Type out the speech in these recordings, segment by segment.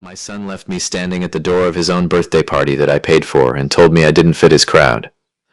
My son left me standing at the door of his own birthday party that I paid for and told me I didn't fit his crowd.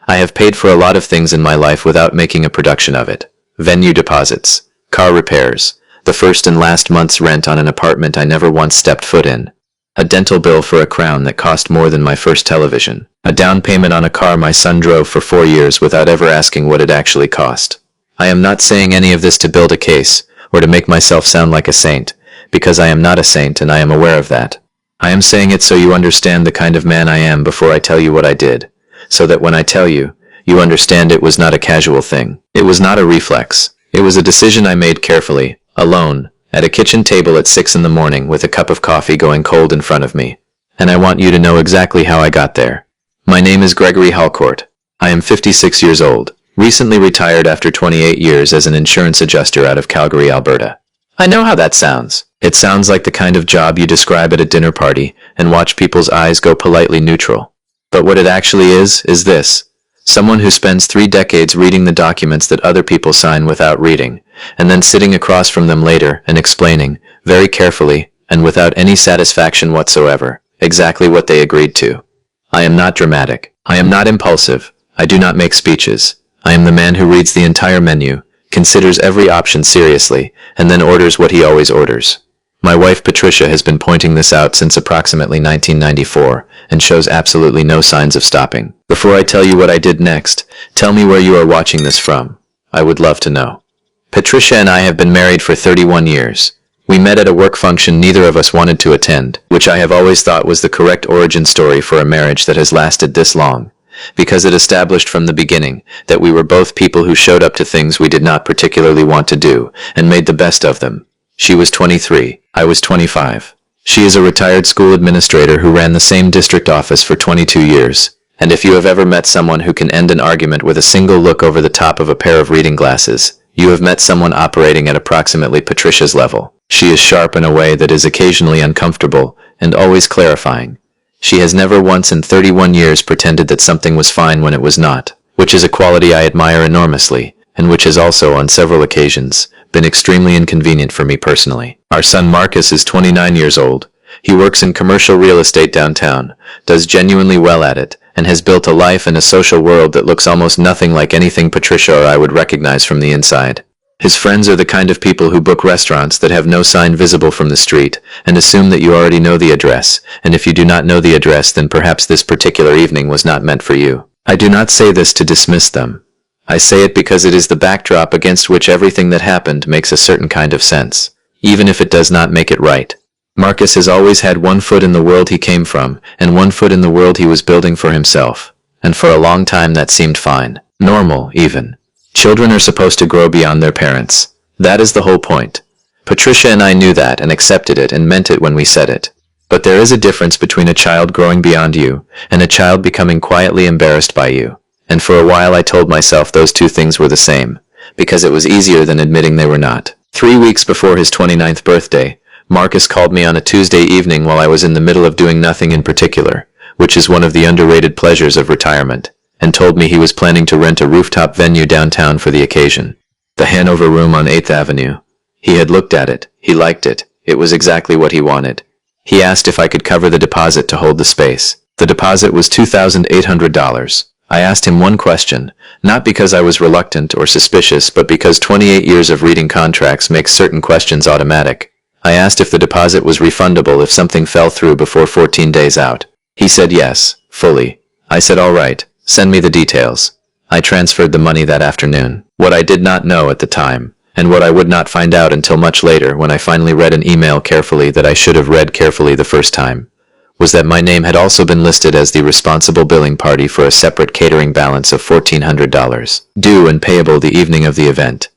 I have paid for a lot of things in my life without making a production of it. Venue deposits, car repairs, the first and last month's rent on an apartment I never once stepped foot in, a dental bill for a crown that cost more than my first television, a down payment on a car my son drove for 4 years without ever asking what it actually cost. I am not saying any of this to build a case or to make myself sound like a saint, because I am not a saint and I am aware of that. I am saying it so you understand the kind of man I am before I tell you what I did, so that when I tell you, you understand it was not a casual thing. It was not a reflex. It was a decision I made carefully, alone, at a kitchen table at 6 in the morning with a cup of coffee going cold in front of me. And I want you to know exactly how I got there. My name is Gregory Halcourt. I am 56 years old, recently retired after 28 years as an insurance adjuster out of Calgary, Alberta. I know how that sounds. It sounds like the kind of job you describe at a dinner party and watch people's eyes go politely neutral. But what it actually is this. Someone who spends 3 decades reading the documents that other people sign without reading, and then sitting across from them later and explaining, very carefully, and without any satisfaction whatsoever, exactly what they agreed to. I am not dramatic. I am not impulsive. I do not make speeches. I am the man who reads the entire menu, considers every option seriously, and then orders what he always orders. My wife Patricia has been pointing this out since approximately 1994, and shows absolutely no signs of stopping. Before I tell you what I did next, tell me where you are watching this from. I would love to know. Patricia and I have been married for 31 years. We met at a work function neither of us wanted to attend, which I have always thought was the correct origin story for a marriage that has lasted this long, because it established from the beginning that we were both people who showed up to things we did not particularly want to do, and made the best of them. She was 23. I was 25. She is a retired school administrator who ran the same district office for 22 years. And if you have ever met someone who can end an argument with a single look over the top of a pair of reading glasses, you have met someone operating at approximately Patricia's level. She is sharp in a way that is occasionally uncomfortable and always clarifying. She has never once in 31 years pretended that something was fine when it was not, which is a quality I admire enormously, and which has also, on several occasions, been extremely inconvenient for me personally. Our son Marcus is 29 years old. He works in commercial real estate downtown, does genuinely well at it, and has built a life and a social world that looks almost nothing like anything Patricia or I would recognize from the inside. His friends are the kind of people who book restaurants that have no sign visible from the street, and assume that you already know the address, and if you do not know the address then perhaps this particular evening was not meant for you. I do not say this to dismiss them. I say it because it is the backdrop against which everything that happened makes a certain kind of sense, even if it does not make it right. Marcus has always had one foot in the world he came from, and one foot in the world he was building for himself, and for a long time that seemed fine, normal even. Children are supposed to grow beyond their parents. That is the whole point. Patricia and I knew that and accepted it and meant it when we said it. But there is a difference between a child growing beyond you, and a child becoming quietly embarrassed by you. And for a while I told myself those two things were the same, because it was easier than admitting they were not. 3 weeks before his 29th birthday, Marcus called me on a Tuesday evening while I was in the middle of doing nothing in particular, which is one of the underrated pleasures of retirement, and told me he was planning to rent a rooftop venue downtown for the occasion. The Hanover Room on 8th Avenue. He had looked at it. He liked it. It was exactly what he wanted. He asked if I could cover the deposit to hold the space. The deposit was $2,800. I asked him one question, not because I was reluctant or suspicious, but because 28 years of reading contracts makes certain questions automatic. I asked if the deposit was refundable if something fell through before 14 days out. He said yes, fully. I said all right, send me the details. I transferred the money that afternoon. What I did not know at the time, and what I would not find out until much later when I finally read an email carefully that I should have read carefully the first time, was that my name had also been listed as the responsible billing party for a separate catering balance of $1,400, due and payable the evening of the event.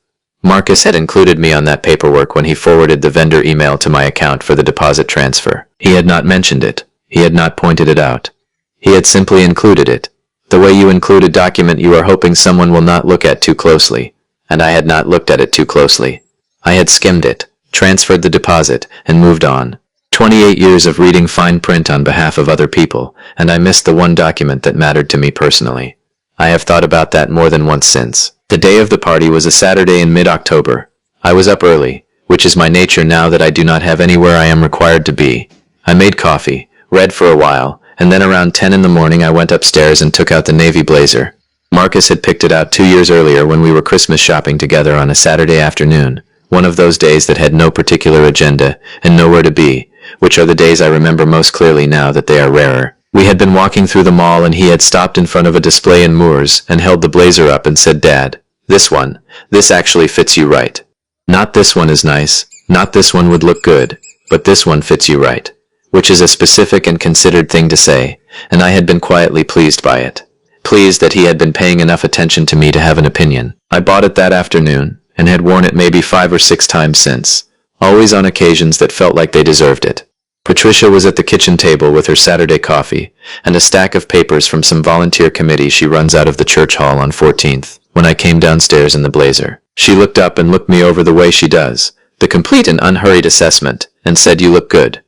Marcus had included me on that paperwork when he forwarded the vendor email to my account for the deposit transfer. He had not mentioned it. He had not pointed it out. He had simply included it. The way you include a document you are hoping someone will not look at too closely, and I had not looked at it too closely. I had skimmed it, transferred the deposit, and moved on. 28 years of reading fine print on behalf of other people, and I missed the one document that mattered to me personally. I have thought about that more than once since. The day of the party was a Saturday in mid-October. I was up early, which is my nature now that I do not have anywhere I am required to be. I made coffee, read for a while, and then around 10 in the morning I went upstairs and took out the navy blazer. Marcus had picked it out 2 years earlier when we were Christmas shopping together on a Saturday afternoon, one of those days that had no particular agenda and nowhere to be, which are the days I remember most clearly now that they are rarer. We had been walking through the mall and he had stopped in front of a display in Moores and held the blazer up and said, "Dad, this actually fits you right. Not this one is nice, not this one would look good, but this one fits you right." Which is a specific and considered thing to say, and I had been quietly pleased by it. Pleased that he had been paying enough attention to me to have an opinion. I bought it that afternoon, and had worn it maybe 5 or 6 times since, always on occasions that felt like they deserved it. Patricia was at the kitchen table with her Saturday coffee, and a stack of papers from some volunteer committee she runs out of the church hall on 14th, when I came downstairs in the blazer. She looked up and looked me over the way she does, the complete and unhurried assessment, and said, "You look good."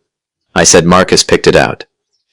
I said, "Marcus picked it out."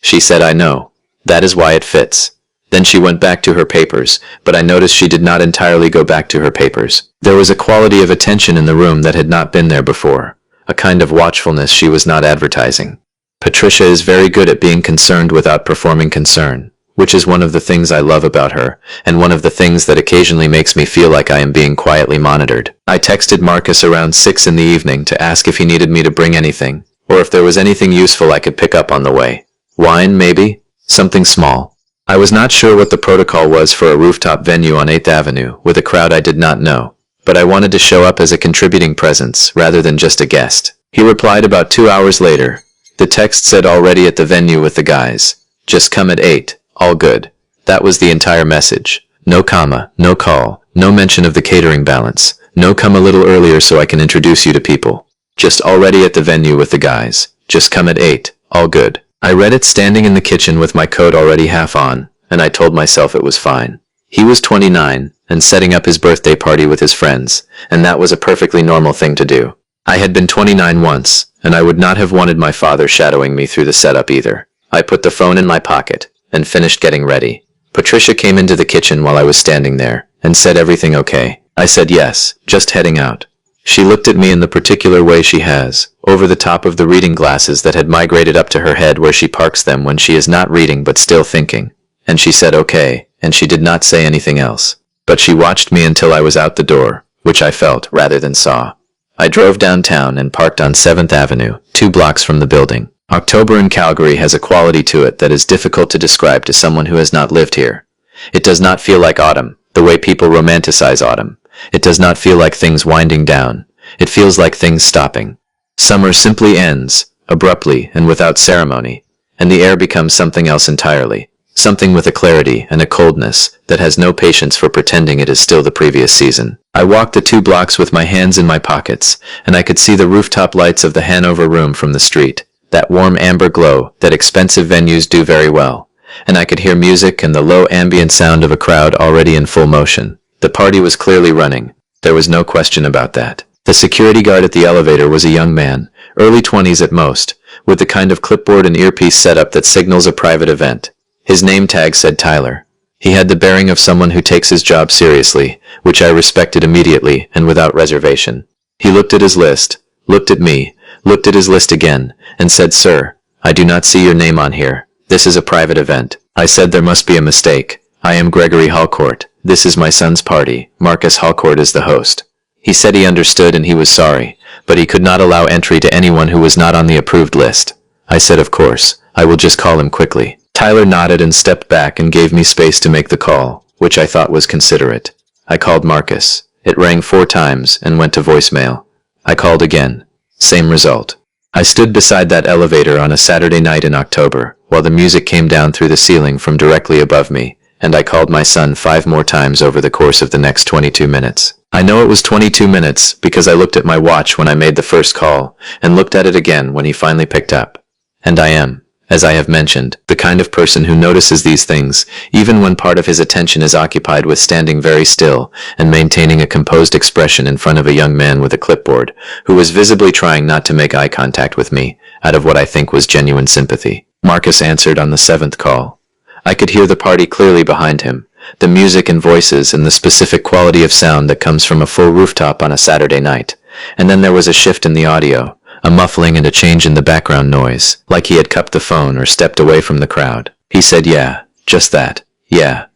She said, "I know. That is why it fits." Then she went back to her papers, but I noticed she did not entirely go back to her papers. There was a quality of attention in the room that had not been there before, a kind of watchfulness she was not advertising. Patricia is very good at being concerned without performing concern, which is one of the things I love about her, and one of the things that occasionally makes me feel like I am being quietly monitored. I texted Marcus around 6 in the evening to ask if he needed me to bring anything, or if there was anything useful I could pick up on the way. Wine, maybe? Something small. I was not sure what the protocol was for a rooftop venue on 8th Avenue with a crowd I did not know, but I wanted to show up as a contributing presence rather than just a guest. He replied about 2 hours later. The text said, "Already at the venue with the guys. Just come at 8, all good." That was the entire message. No comma, no call, no mention of the catering balance, no come a little earlier so I can introduce you to people. Just already at the venue with the guys. Just come at 8, all good. I read it standing in the kitchen with my coat already half on, and I told myself it was fine. He was 29, and setting up his birthday party with his friends, and that was a perfectly normal thing to do. I had been 29 once, and I would not have wanted my father shadowing me through the setup either. I put the phone in my pocket, and finished getting ready. Patricia came into the kitchen while I was standing there, and said, "Everything okay?" I said yes, just heading out. She looked at me in the particular way she has, over the top of the reading glasses that had migrated up to her head where she parks them when she is not reading but still thinking. And she said okay, and she did not say anything else. But she watched me until I was out the door, which I felt rather than saw. I drove downtown and parked on 7th Avenue, 2 blocks from the building. October in Calgary has a quality to it that is difficult to describe to someone who has not lived here. It does not feel like autumn, the way people romanticize autumn. It does not feel like things winding down. It feels like things stopping. Summer simply ends, abruptly and without ceremony, and the air becomes something else entirely, something with a clarity and a coldness that has no patience for pretending it is still the previous season. I walked the 2 blocks with my hands in my pockets, and I could see the rooftop lights of the Hanover Room from the street, that warm amber glow that expensive venues do very well, and I could hear music and the low ambient sound of a crowd already in full motion. The party was clearly running. There was no question about that. The security guard at the elevator was a young man, early 20s at most, with the kind of clipboard and earpiece setup that signals a private event. His name tag said Tyler. He had the bearing of someone who takes his job seriously, which I respected immediately and without reservation. He looked at his list, looked at me, looked at his list again, and said, "Sir, I do not see your name on here. This is a private event." I said, "There must be a mistake. I am Gregory Halcourt. This is my son's party. Marcus Halcourt is the host." He said he understood and he was sorry, but he could not allow entry to anyone who was not on the approved list. I said, "Of course, I will just call him quickly." Tyler nodded and stepped back and gave me space to make the call, which I thought was considerate. I called Marcus. It rang 4 times and went to voicemail. I called again. Same result. I stood beside that elevator on a Saturday night in October, while the music came down through the ceiling from directly above me, and I called my son 5 more times over the course of the next 22 minutes. I know it was 22 minutes because I looked at my watch when I made the first call, and looked at it again when he finally picked up. And I am, as I have mentioned, the kind of person who notices these things, even when part of his attention is occupied with standing very still and maintaining a composed expression in front of a young man with a clipboard, who was visibly trying not to make eye contact with me, out of what I think was genuine sympathy. Marcus answered on the 7th call. I could hear the party clearly behind him, the music and voices and the specific quality of sound that comes from a full rooftop on a Saturday night. And then there was a shift in the audio, a muffling and a change in the background noise, like he had cupped the phone or stepped away from the crowd. He said, "Yeah, just that. Yeah."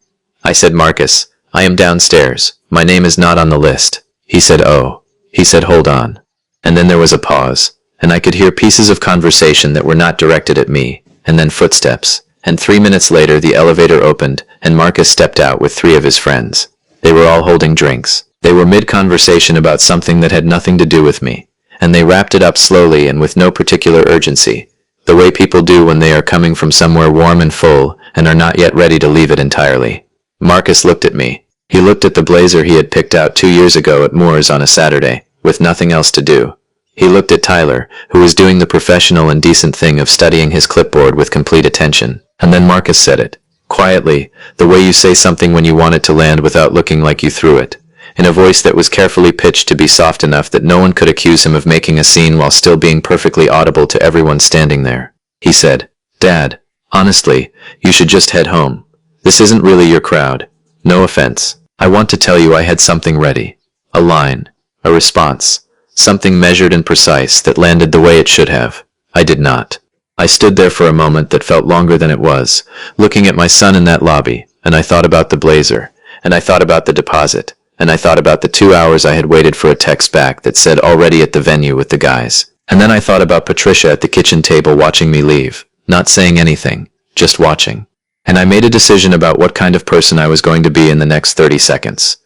I said, "Marcus, I am downstairs. My name is not on the list." He said, "Oh." He said, "Hold on." And then there was a pause, and I could hear pieces of conversation that were not directed at me, and then footsteps. And 3 minutes later the elevator opened, and Marcus stepped out with 3 of his friends. They were all holding drinks. They were mid-conversation about something that had nothing to do with me, and they wrapped it up slowly and with no particular urgency, the way people do when they are coming from somewhere warm and full and are not yet ready to leave it entirely. Marcus looked at me. He looked at the blazer he had picked out 2 years ago at Moore's on a Saturday, with nothing else to do. He looked at Tyler, who was doing the professional and decent thing of studying his clipboard with complete attention. And then Marcus said it, quietly, the way you say something when you want it to land without looking like you threw it, in a voice that was carefully pitched to be soft enough that no one could accuse him of making a scene while still being perfectly audible to everyone standing there. He said, "Dad, honestly, you should just head home. This isn't really your crowd. No offense. I want to tell you I had something ready. A line. A response. Something measured and precise that landed the way it should have. I did not." I stood there for a moment that felt longer than it was, looking at my son in that lobby, and I thought about the blazer, and I thought about the deposit, and I thought about the 2 hours I had waited for a text back that said already at the venue with the guys. And then I thought about Patricia at the kitchen table watching me leave, not saying anything, just watching. And I made a decision about what kind of person I was going to be in the next 30 seconds.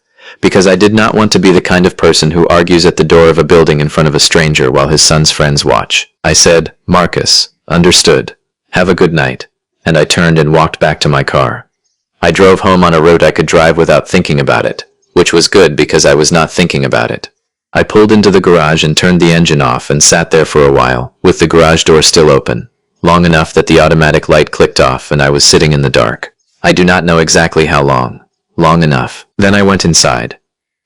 Because I did not want to be the kind of person who argues at the door of a building in front of a stranger while his son's friends watch. I said, "Marcus, understood. Have a good night." And I turned and walked back to my car. I drove home on a route I could drive without thinking about it, which was good because I was not thinking about it. I pulled into the garage and turned the engine off and sat there for a while, with the garage door still open, long enough that the automatic light clicked off and I was sitting in the dark. I do not know exactly how long. Long enough. Then I went inside.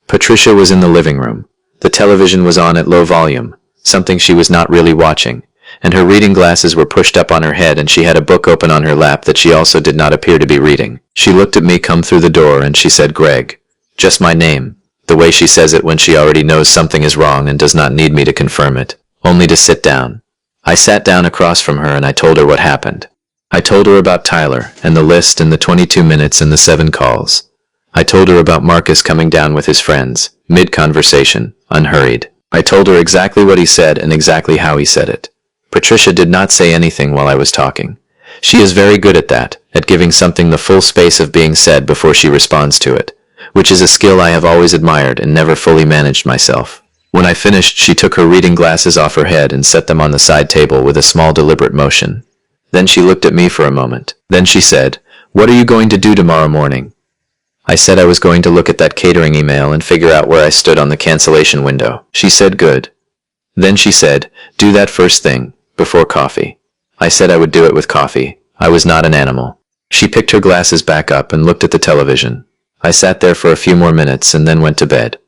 Patricia was in the living room. The television was on at low volume, something she was not really watching, and her reading glasses were pushed up on her head and she had a book open on her lap that she also did not appear to be reading. She looked at me come through the door and she said, "Greg." Just my name, the way she says it when she already knows something is wrong and does not need me to confirm it, only to sit down. I sat down across from her and I told her what happened. I told her about Tyler and the list and the 22 minutes and the 7 calls. I told her about Marcus coming down with his friends, mid-conversation, unhurried. I told her exactly what he said and exactly how he said it. Patricia did not say anything while I was talking. She is very good at that, at giving something the full space of being said before she responds to it, which is a skill I have always admired and never fully managed myself. When I finished, she took her reading glasses off her head and set them on the side table with a small deliberate motion. Then she looked at me for a moment. Then she said, "What are you going to do tomorrow morning?" I said I was going to look at that catering email and figure out where I stood on the cancellation window. She said, "Good." Then she said, "Do that first thing, before coffee." I said I would do it with coffee. I was not an animal. She picked her glasses back up and looked at the television. I sat there for a few more minutes and then went to bed.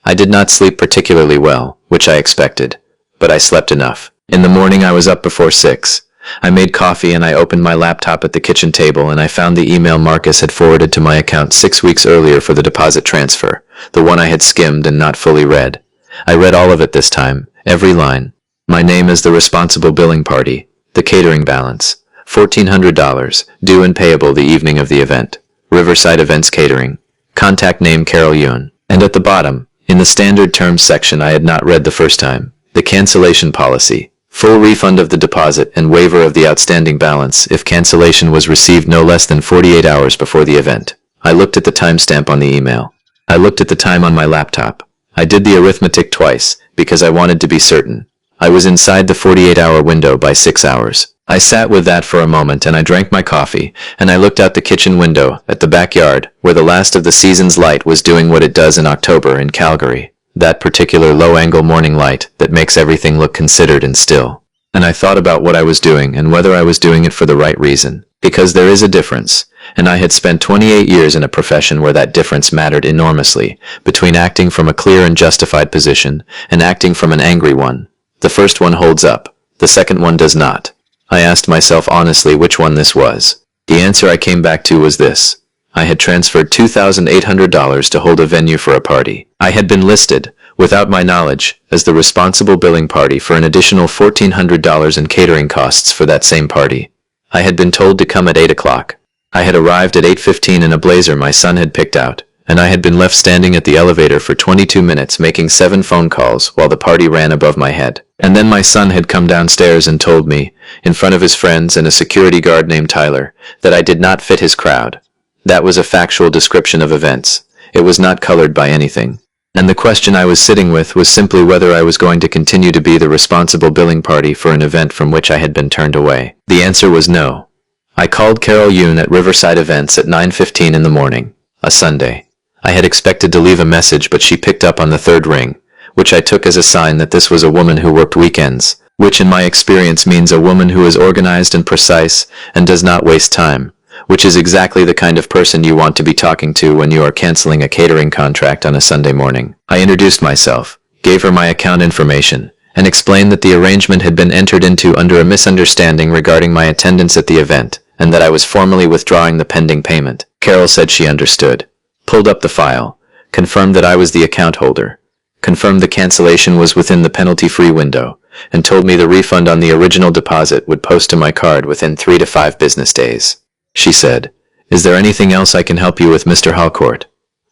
I did not sleep particularly well, which I expected, but I slept enough. In the morning I was up before 6. I made coffee and I opened my laptop at the kitchen table and I found the email Marcus had forwarded to my account 6 weeks earlier for the deposit transfer, the one I had skimmed and not fully read. I read all of it this time, every line. My name is the responsible billing party, the catering balance, $1,400, due and payable the evening of the event, Riverside Events Catering, contact name Carol Yun. And at the bottom, in the standard terms section I had not read the first time, the cancellation policy. Full refund of the deposit and waiver of the outstanding balance if cancellation was received no less than 48 hours before the event. I looked at the timestamp on the email. I looked at the time on my laptop. I did the arithmetic twice, because I wanted to be certain. I was inside the 48-hour window by 6 hours. I sat with that for a moment and I drank my coffee, and I looked out the kitchen window at the backyard where the last of the season's light was doing what it does in October in Calgary. That particular low-angle morning light that makes everything look considered and still. And I thought about what I was doing and whether I was doing it for the right reason. Because there is a difference, and I had spent 28 years in a profession where that difference mattered enormously, between acting from a clear and justified position and acting from an angry one. The first one holds up, the second one does not. I asked myself honestly which one this was. The answer I came back to was this. I had transferred $2,800 to hold a venue for a party. I had been listed, without my knowledge, as the responsible billing party for an additional $1,400 in catering costs for that same party. I had been told to come at 8 o'clock. I had arrived at 8:15 in a blazer my son had picked out, and I had been left standing at the elevator for 22 minutes making 7 phone calls while the party ran above my head. And then my son had come downstairs and told me, in front of his friends and a security guard named Tyler, that I did not fit his crowd. That was a factual description of events. It was not colored by anything. And the question I was sitting with was simply whether I was going to continue to be the responsible billing party for an event from which I had been turned away. The answer was no. I called Carol Yoon at Riverside Events at 9:15 in the morning, a Sunday. I had expected to leave a message, but she picked up on the 3rd ring, which I took as a sign that this was a woman who worked weekends, which in my experience means a woman who is organized and precise and does not waste time, which is exactly the kind of person you want to be talking to when you are canceling a catering contract on a Sunday morning. I introduced myself, gave her my account information, and explained that the arrangement had been entered into under a misunderstanding regarding my attendance at the event, and that I was formally withdrawing the pending payment. Carol said she understood, pulled up the file, confirmed that I was the account holder, confirmed the cancellation was within the penalty-free window, and told me the refund on the original deposit would post to my card within 3 to 5 business days. She said, "Is there anything else I can help you with, Mr. Halcourt?"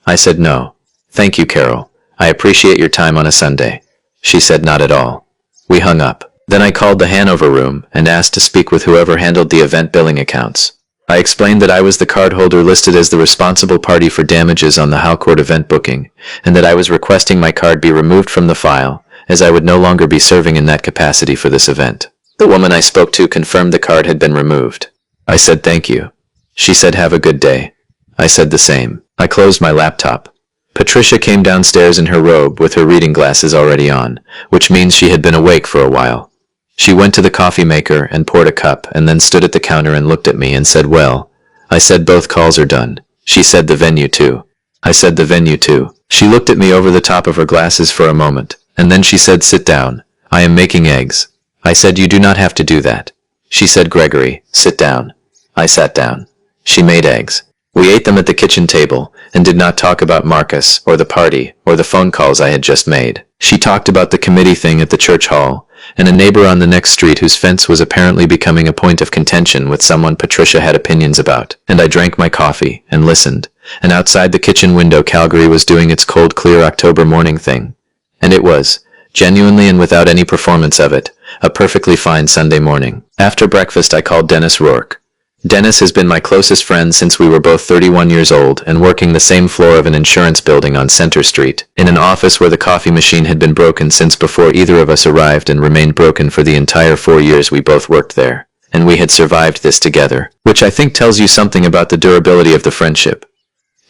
I said no. "Thank you, Carol. I appreciate your time on a Sunday." She said not at all. We hung up. Then I called the Hanover room and asked to speak with whoever handled the event billing accounts. I explained that I was the cardholder listed as the responsible party for damages on the Halcourt event booking, and that I was requesting my card be removed from the file, as I would no longer be serving in that capacity for this event. The woman I spoke to confirmed the card had been removed. I said thank you. She said have a good day. I said the same. I closed my laptop. Patricia came downstairs in her robe with her reading glasses already on, which means she had been awake for a while. She went to the coffee maker and poured a cup and then stood at the counter and looked at me and said, "Well." I said both calls are done. She said the venue too. I said the venue too. She looked at me over the top of her glasses for a moment, and then she said sit down. I am making eggs. I said you do not have to do that. She said Gregory, sit down. I sat down. She made eggs. We ate them at the kitchen table and did not talk about Marcus or the party or the phone calls I had just made. She talked about the committee thing at the church hall and a neighbor on the next street whose fence was apparently becoming a point of contention with someone Patricia had opinions about. And I drank my coffee and listened. And outside the kitchen window Calgary was doing its cold clear October morning thing. And it was, genuinely and without any performance of it, a perfectly fine Sunday morning. After breakfast I called Dennis Rourke. Dennis has been my closest friend since we were both 31 years old and working the same floor of an insurance building on Center Street, in an office where the coffee machine had been broken since before either of us arrived and remained broken for the entire 4 years we both worked there. And we had survived this together, which I think tells you something about the durability of the friendship.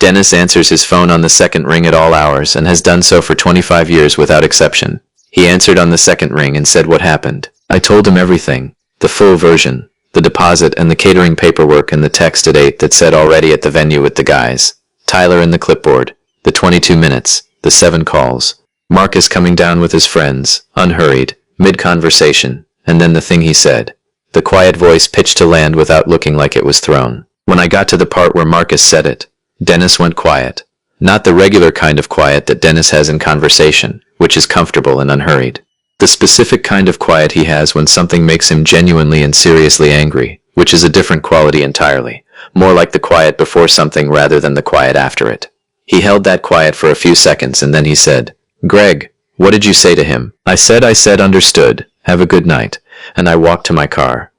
Dennis answers his phone on the second ring at all hours and has done so for 25 years without exception. He answered on the second ring and said what happened. I told him everything, the full version. The deposit and the catering paperwork and the text at 8 that said already at the venue with the guys. Tyler and the clipboard. The 22 minutes. The 7 calls. Marcus coming down with his friends, unhurried, mid-conversation, and then the thing he said. The quiet voice pitched to land without looking like it was thrown. When I got to the part where Marcus said it, Dennis went quiet. Not the regular kind of quiet that Dennis has in conversation, which is comfortable and unhurried. The specific kind of quiet he has when something makes him genuinely and seriously angry, which is a different quality entirely, more like the quiet before something rather than the quiet after it. He held that quiet for a few seconds and then he said, "Greg, what did you say to him?" I said understood, have a good night, and I walked to my car.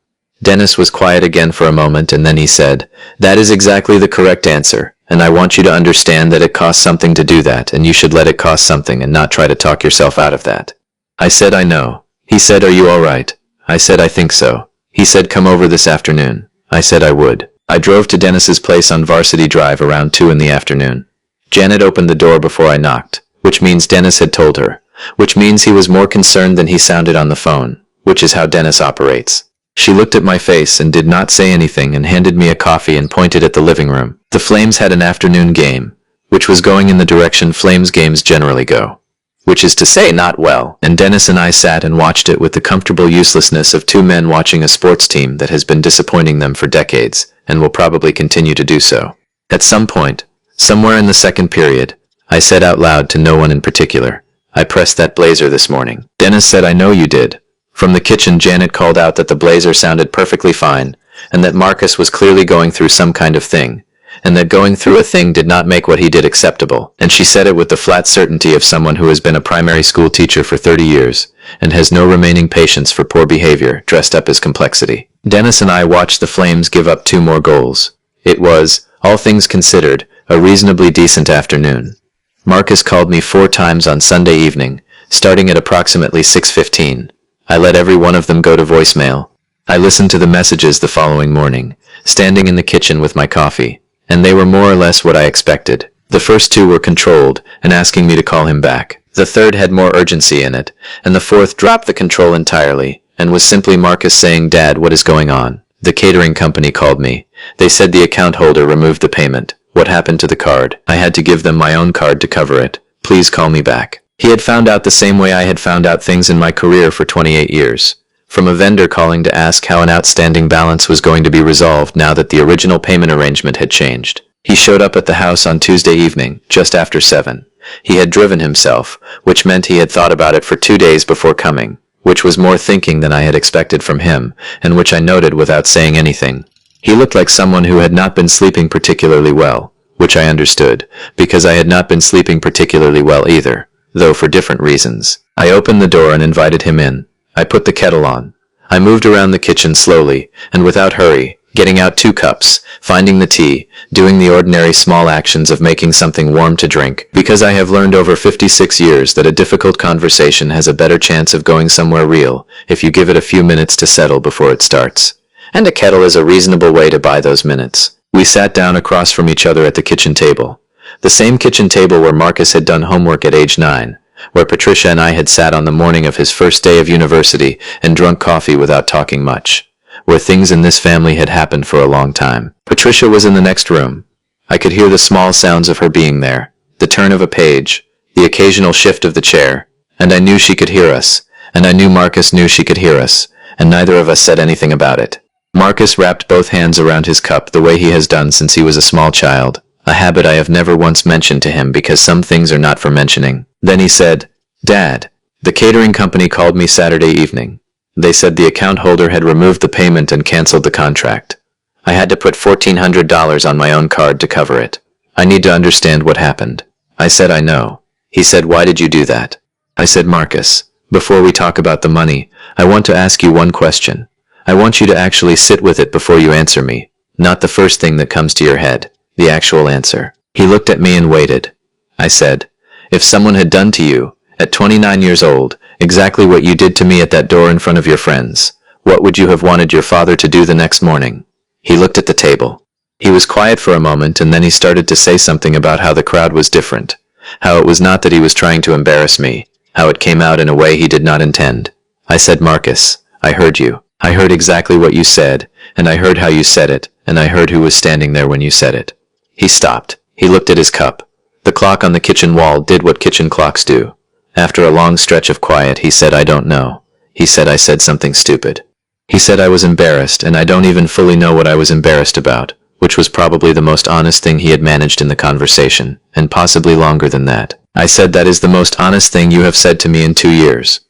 Dennis was quiet again for a moment and then he said, "That is exactly the correct answer, and I want you to understand that it costs something to do that and you should let it cost something and not try to talk yourself out of that." I said I know. He said are you all right? I said I think so. He said come over this afternoon. I said I would. I drove to Dennis's place on Varsity Drive around 2 in the afternoon. Janet opened the door before I knocked, which means Dennis had told her, which means he was more concerned than he sounded on the phone, which is how Dennis operates. She looked at my face and did not say anything and handed me a coffee and pointed at the living room. The Flames had an afternoon game, which was going in the direction Flames games generally go. Which is to say not well, and Dennis and I sat and watched it with the comfortable uselessness of two men watching a sports team that has been disappointing them for decades, and will probably continue to do so. At some point, somewhere in the second period, I said out loud to no one in particular, I pressed that blazer this morning. Dennis said I know you did. From the kitchen, Janet called out that the blazer sounded perfectly fine, and that Marcus was clearly going through some kind of thing, and that going through a thing did not make what he did acceptable. And she said it with the flat certainty of someone who has been a primary school teacher for 30 years, and has no remaining patience for poor behavior dressed up as complexity. Dennis and I watched the Flames give up 2 more goals. It was, all things considered, a reasonably decent afternoon. Marcus called me 4 times on Sunday evening, starting at approximately 6:15. I let every one of them go to voicemail. I listened to the messages the following morning, standing in the kitchen with my coffee, and they were more or less what I expected. The first 2 were controlled and asking me to call him back. The third had more urgency in it, and the fourth dropped the control entirely, and was simply Marcus saying, "Dad, what is going on?" The catering company called me. They said the account holder removed the payment. What happened to the card? I had to give them my own card to cover it. Please call me back. He had found out the same way I had found out things in my career for 28 years. From a vendor calling to ask how an outstanding balance was going to be resolved now that the original payment arrangement had changed. He showed up at the house on Tuesday evening, just after 7. He had driven himself, which meant he had thought about it for 2 days before coming, which was more thinking than I had expected from him, and which I noted without saying anything. He looked like someone who had not been sleeping particularly well, which I understood, because I had not been sleeping particularly well either, though for different reasons. I opened the door and invited him in. I put the kettle on. I moved around the kitchen slowly, and without hurry, getting out 2 cups, finding the tea, doing the ordinary small actions of making something warm to drink, because I have learned over 56 years that a difficult conversation has a better chance of going somewhere real if you give it a few minutes to settle before it starts. And a kettle is a reasonable way to buy those minutes. We sat down across from each other at the kitchen table. The same kitchen table where Marcus had done homework at age 9, where Patricia and I had sat on the morning of his first day of university and drunk coffee without talking much, where things in this family had happened for a long time. Patricia was in the next room. I could hear the small sounds of her being there, the turn of a page, the occasional shift of the chair, and I knew she could hear us, and I knew Marcus knew she could hear us, and neither of us said anything about it. Marcus wrapped both hands around his cup the way he has done since he was a small child, a habit I have never once mentioned to him because some things are not for mentioning. Then he said, "Dad, the catering company called me Saturday evening. They said the account holder had removed the payment and canceled the contract. I had to put $1,400 on my own card to cover it. I need to understand what happened." I said, "I know." He said, "Why did you do that?" I said, "Marcus, before we talk about the money, I want to ask you one question. I want you to actually sit with it before you answer me, not the first thing that comes to your head, the actual answer." He looked at me and waited. I said, "If someone had done to you, at 29 years old, exactly what you did to me at that door in front of your friends, what would you have wanted your father to do the next morning?" He looked at the table. He was quiet for a moment and then he started to say something about how the crowd was different, how it was not that he was trying to embarrass me, how it came out in a way he did not intend. I said, "Marcus, I heard you. I heard exactly what you said, and I heard how you said it, and I heard who was standing there when you said it." He stopped. He looked at his cup. The clock on the kitchen wall did what kitchen clocks do. After a long stretch of quiet, he said, "I don't know." He said I said something stupid. He said I was embarrassed, and I don't even fully know what I was embarrassed about, which was probably the most honest thing he had managed in the conversation, and possibly longer than that. I said, "That is the most honest thing you have said to me in 2 years."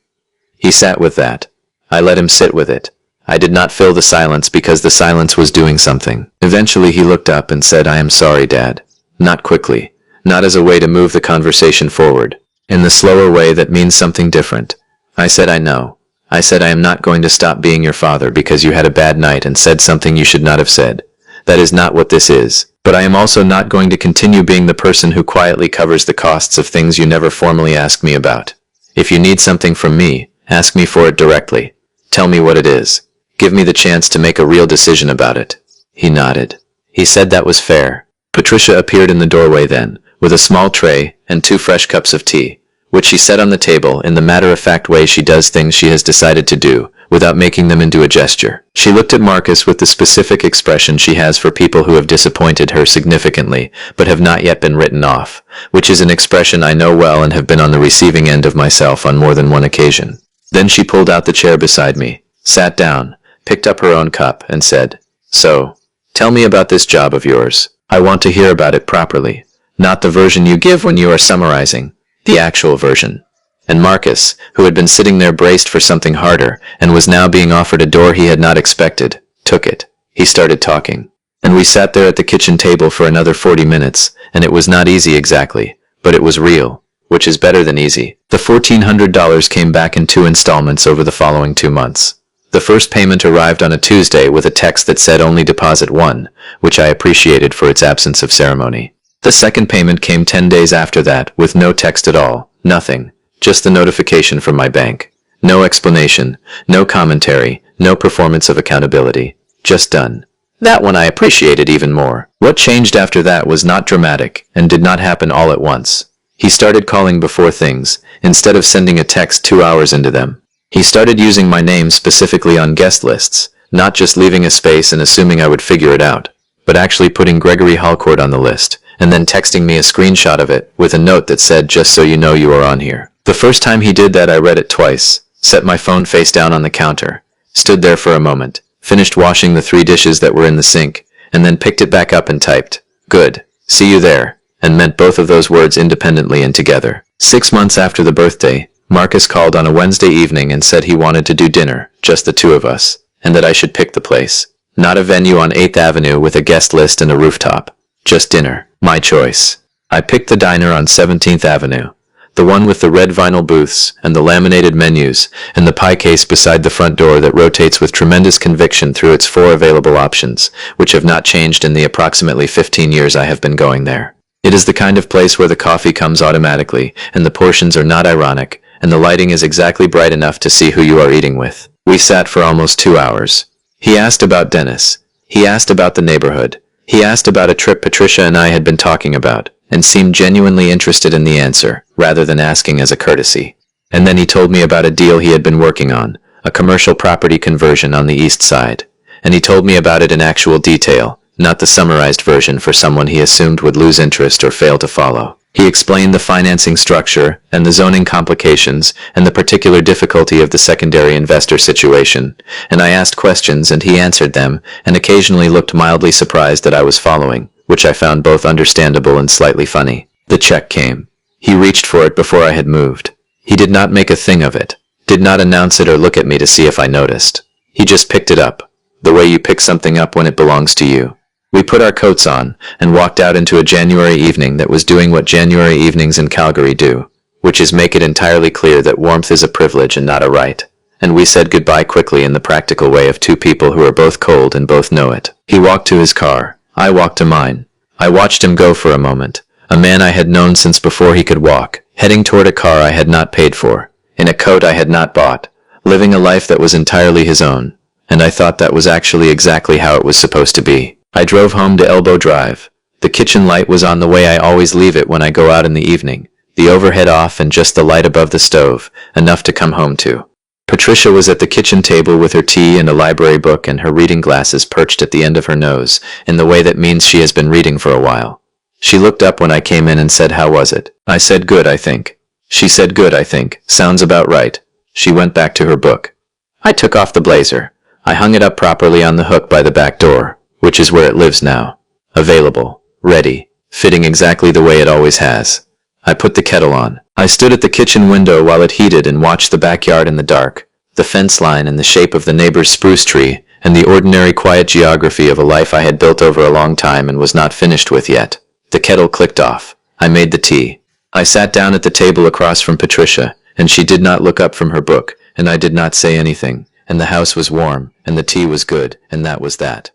He sat with that. I let him sit with it. I did not fill the silence because the silence was doing something. Eventually he looked up and said, "I am sorry, Dad." Not quickly, not as a way to move the conversation forward, in the slower way that means something different. I said, "I know." I said, "I am not going to stop being your father because you had a bad night and said something you should not have said. That is not what this is. But I am also not going to continue being the person who quietly covers the costs of things you never formally ask me about. If you need something from me, ask me for it directly. Tell me what it is. Give me the chance to make a real decision about it." He nodded. He said that was fair. Patricia appeared in the doorway then, with a small tray and 2 fresh cups of tea, which she set on the table in the matter-of-fact way she does things she has decided to do, without making them into a gesture. She looked at Marcus with the specific expression she has for people who have disappointed her significantly, but have not yet been written off, which is an expression I know well and have been on the receiving end of myself on more than one occasion. Then she pulled out the chair beside me, sat down, picked up her own cup, and said, "So, tell me about this job of yours. I want to hear about it properly, not the version you give when you are summarizing, the actual version." And Marcus, who had been sitting there braced for something harder, and was now being offered a door he had not expected, took it. He started talking. And we sat there at the kitchen table for another 40 minutes, and it was not easy exactly, but it was real, which is better than easy. The $1,400 came back in 2 installments over the following 2 months. The first payment arrived on a Tuesday with a text that said only deposit 1, which I appreciated for its absence of ceremony. The second payment came 10 days after that, with no text at all, nothing, just the notification from my bank. No explanation, no commentary, no performance of accountability. Just done. That one I appreciated even more. What changed after that was not dramatic, and did not happen all at once. He started calling before things, instead of sending a text 2 hours into them. He started using my name specifically on guest lists, not just leaving a space and assuming I would figure it out, but actually putting Gregory Halcourt on the list, and then texting me a screenshot of it, with a note that said, "Just so you know you are on here." The first time he did that I read it twice, set my phone face down on the counter, stood there for a moment, finished washing the 3 dishes that were in the sink, and then picked it back up and typed, "Good, see you there," and meant both of those words independently and together. 6 months after the birthday, Marcus called on a Wednesday evening and said he wanted to do dinner, just the 2 of us, and that I should pick the place. Not a venue on 8th Avenue with a guest list and a rooftop. Just dinner. My choice. I picked the diner on 17th Avenue. The one with the red vinyl booths, and the laminated menus, and the pie case beside the front door that rotates with tremendous conviction through its 4 available options, which have not changed in the approximately 15 years I have been going there. It is the kind of place where the coffee comes automatically, and the portions are not ironic, and the lighting is exactly bright enough to see who you are eating with. We sat for almost 2 hours. He asked about Dennis. He asked about the neighborhood. He asked about a trip Patricia and I had been talking about, and seemed genuinely interested in the answer, rather than asking as a courtesy. And then he told me about a deal he had been working on, a commercial property conversion on the east side. And he told me about it in actual detail, not the summarized version for someone he assumed would lose interest or fail to follow. He explained the financing structure, and the zoning complications, and the particular difficulty of the secondary investor situation, and I asked questions and he answered them, and occasionally looked mildly surprised that I was following, which I found both understandable and slightly funny. The check came. He reached for it before I had moved. He did not make a thing of it, did not announce it or look at me to see if I noticed. He just picked it up, the way you pick something up when it belongs to you. We put our coats on, and walked out into a January evening that was doing what January evenings in Calgary do, which is make it entirely clear that warmth is a privilege and not a right. And we said goodbye quickly in the practical way of 2 people who are both cold and both know it. He walked to his car. I walked to mine. I watched him go for a moment, a man I had known since before he could walk, heading toward a car I had not paid for, in a coat I had not bought, living a life that was entirely his own, and I thought that was actually exactly how it was supposed to be. I drove home to Elbow Drive. The kitchen light was on the way I always leave it when I go out in the evening, the overhead off and just the light above the stove, enough to come home to. Patricia was at the kitchen table with her tea and a library book and her reading glasses perched at the end of her nose, in the way that means she has been reading for a while. She looked up when I came in and said, "How was it?" I said, "Good, I think." She said, "Good, I think. Sounds about right." She went back to her book. I took off the blazer. I hung it up properly on the hook by the back door, which is where it lives now. Available, ready, fitting exactly the way it always has. I put the kettle on. I stood at the kitchen window while it heated and watched the backyard in the dark, the fence line and the shape of the neighbor's spruce tree, and the ordinary quiet geography of a life I had built over a long time and was not finished with yet. The kettle clicked off. I made the tea. I sat down at the table across from Patricia, and she did not look up from her book, and I did not say anything, and the house was warm, and the tea was good, and that was that.